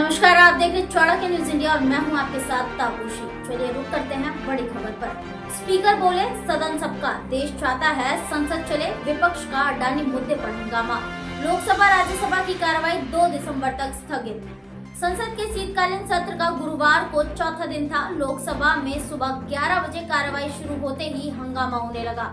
नमस्कार, आप देख रहे चाणक्य न्यूज इंडिया और मैं हूं आपके साथ तापूशी। चलिए रुक करते हैं बड़ी खबर पर। स्पीकर बोले, सदन सबका, देश चाहता है संसद चले, विपक्ष का अडानी मुद्दे पर हंगामा। लोकसभा राज्यसभा की कार्रवाई 2 दिसंबर तक स्थगित। संसद के शीतकालीन सत्र का गुरुवार को चौथा दिन था। लोकसभा में सुबह 11 बजे कार्रवाई शुरू होते ही हंगामा होने लगा।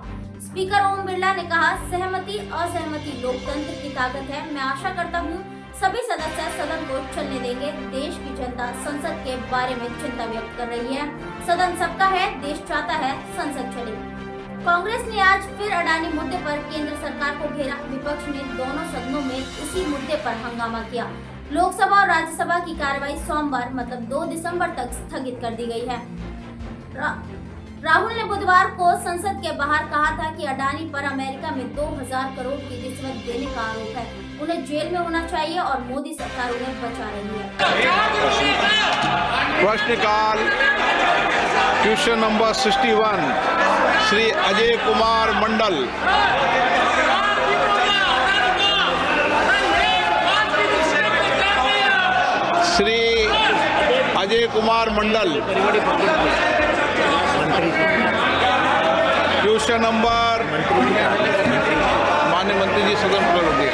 स्पीकर ओम बिरला ने कहा, सहमति असहमति लोकतंत्र की ताकत है। मैं आशा करता हूँ सभी सदस्य सदन को चलने देंगे। देश की जनता संसद के बारे में चिंता व्यक्त कर रही है। सदन सबका है, देश चाहता है संसद चले। कांग्रेस ने आज फिर अडानी मुद्दे पर केंद्र सरकार को घेरा। विपक्ष ने दोनों सदनों में उसी मुद्दे पर हंगामा किया। लोकसभा और राज्यसभा की कार्रवाई सोमवार मतलब 2 दिसंबर तक स्थगित कर दी गई है। राहुल ने बुधवार को संसद के बाहर कहा था कि अडानी पर अमेरिका में 2000 करोड़ की रिश्वत देने का आरोप है। उन्हें जेल में होना चाहिए और मोदी सरकार उन्हें बचा रही है। प्रश्नकाल question number 61 Shri Ajay Kumar Mandal. Shri Ajay Kumar Mandal. Question number, माननीय मंत्री जी सदन होंगे।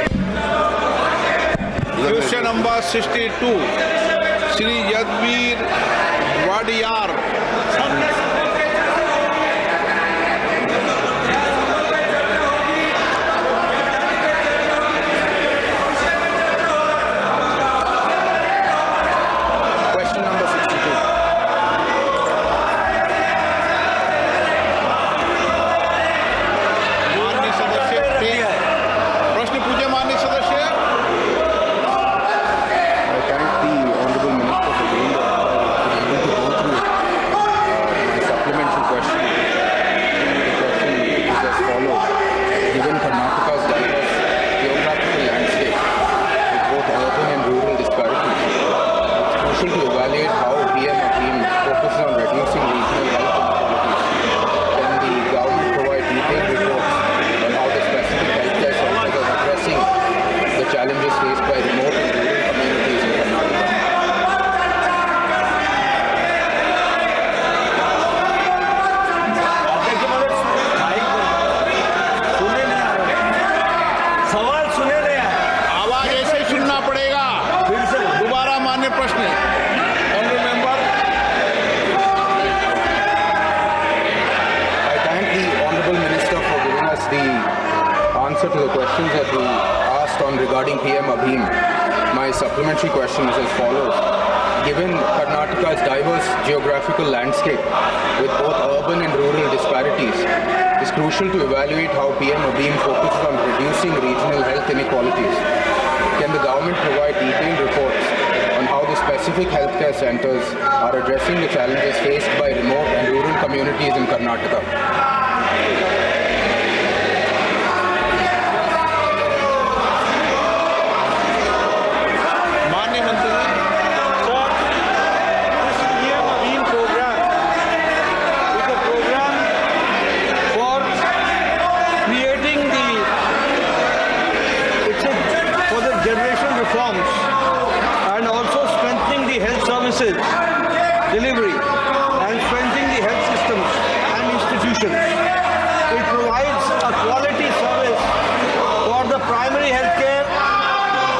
Question number 62 Shri Yaduveer Wadiyar. Answer to the questions that we asked on regarding PM Abhim. My supplementary question is as follows. Given Karnataka's diverse geographical landscape with both urban and rural disparities, it's crucial to evaluate how PM Abhim focuses on reducing regional health inequalities. Can the government provide detailed reports on how the specific healthcare centers are addressing the challenges faced by remote and rural communities in Karnataka? And also strengthening the health services delivery and strengthening the health systems and institutions. It provides a quality service for the primary healthcare,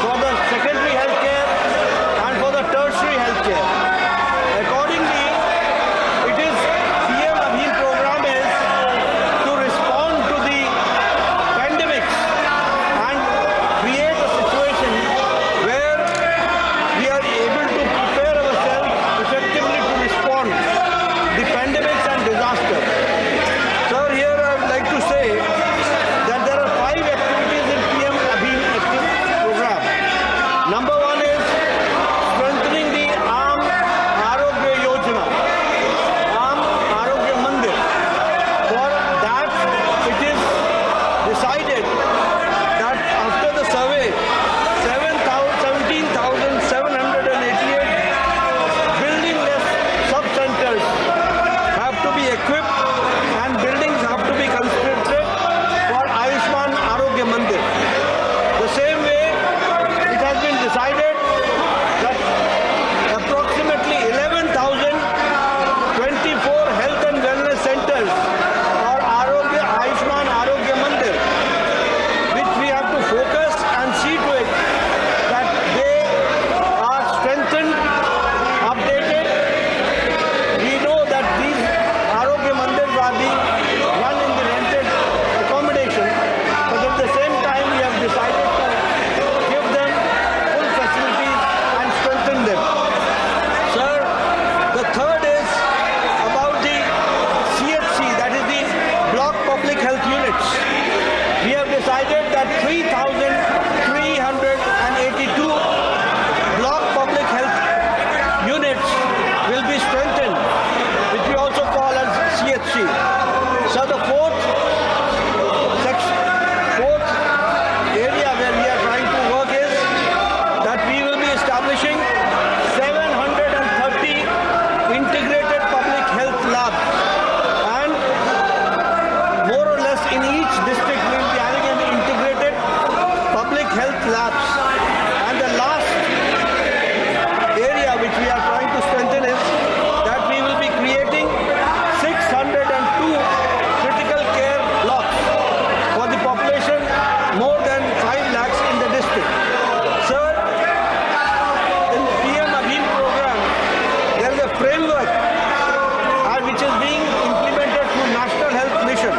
for the secondary healthcare and for the tertiary healthcare. Accordingly, it is PM Abhim program is to respond to the pandemics and create a situation where we are able to prepare ourselves effectively to respond the pandemics and disaster. establishing 730 integrated public health labs, and more or less in each district we will be having an integrated public health labs. And the last area which we are trying to strengthen is that we will be creating 602 critical care blocks for the population more than 5 lakhs in the district. Sir, in the PM Abhim program, there is a framework which is being implemented through National Health Mission.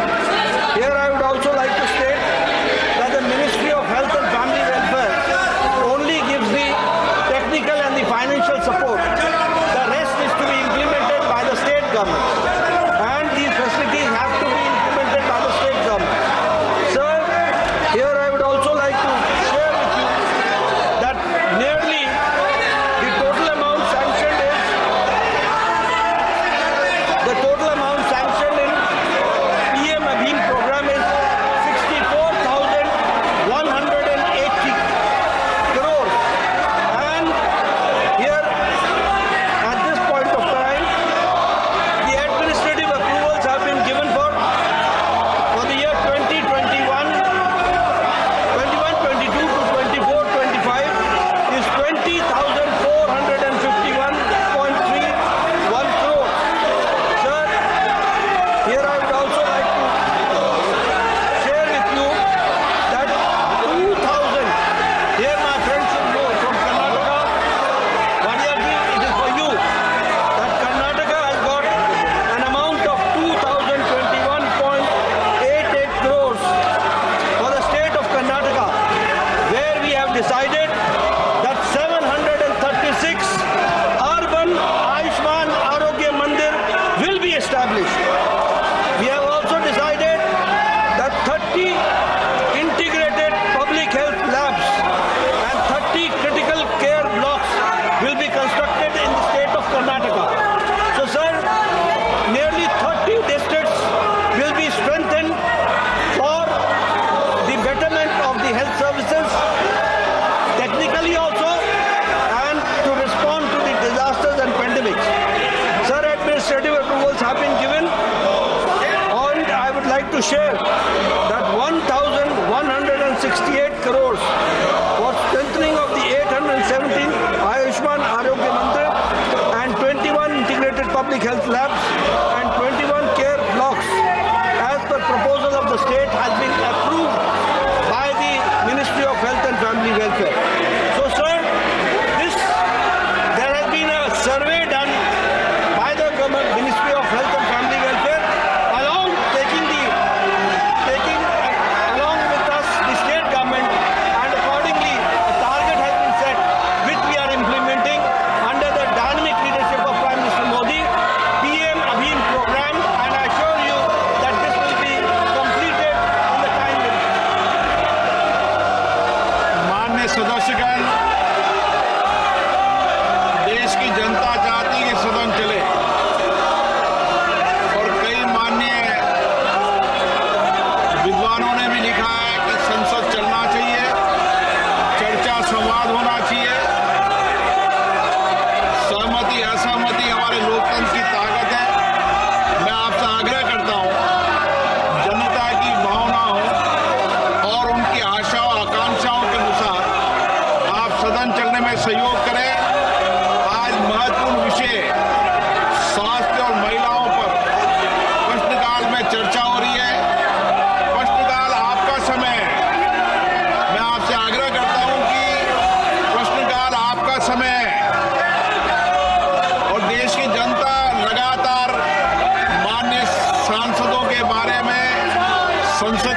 Here I would also like to state that the Ministry of Health and Family Welfare only gives the technical and the financial support. The rest is to be implemented by the state government, and these facilities have to be implemented by the state government. Sir, here I would also like to share with you that nearly the total amount sanctioned in PM Abhim program is 64,180 crores. And here, at this point of time, the administrative approvals have been given for the year 2021, 22 to 24, 25 is 20,451.31 crores. Sir, here I would also like to share with you that 2,000, here my friends should know from Karnataka, Vadiyarji, it is for you, that Karnataka has got an amount of 2,021.88 crores for the state of Karnataka, where we have decided that 736 urban Ayushman Arogya Mandir will be established. We have also decided that 30 integrated public health labs and 30 critical care blocks will be constructed in the state of Karnataka. So, sir, nearly 30 districts will be strengthened for the betterment of the health services, technically also, and to respond to the disasters and pandemics. Sir, administrative approvals have been given, and I would like to share that 1,168 crores for strengthening of the 817 Ayushman Arogya Mandir and 21 integrated public health labs and 21 care blocks as per proposal of the state has been approved by the Ministry of Health and Family Welfare. So, sir, there has been a survey done by the government, Ministry of Health and Family Welfare, along along with us the state government, and accordingly a target has been set which we are implementing under the dynamic leadership of Prime Minister Modi, PM Abhim program, and I assure you that this will be completed in the time limit. माननीय सदस्यगण, देश की जनता चाहती है कि सदन चले, और कई माननीय विद्वानों ने भी लिखा है कि संसद चलना चाहिए, चर्चा संवाद होना चाहिए। सहमति असहमति हमारे लोकतंत्र की ताकत है। मैं आपसे आग्रह करता हूं, जनता की भावनाओं और उनकी आशाओं आकांक्षाओं के अनुसार आप सदन चलने में सहयोग करें। आज महत्वपूर्ण विषय स्वास्थ्य और महिलाओं पर प्रश्नकाल में चर्चा हो रही है। प्रश्नकाल आपका समय है। मैं आपसे आग्रह करता हूं कि प्रश्नकाल आपका समय है, और देश की जनता लगातार माननीय सांसदों के बारे में संसद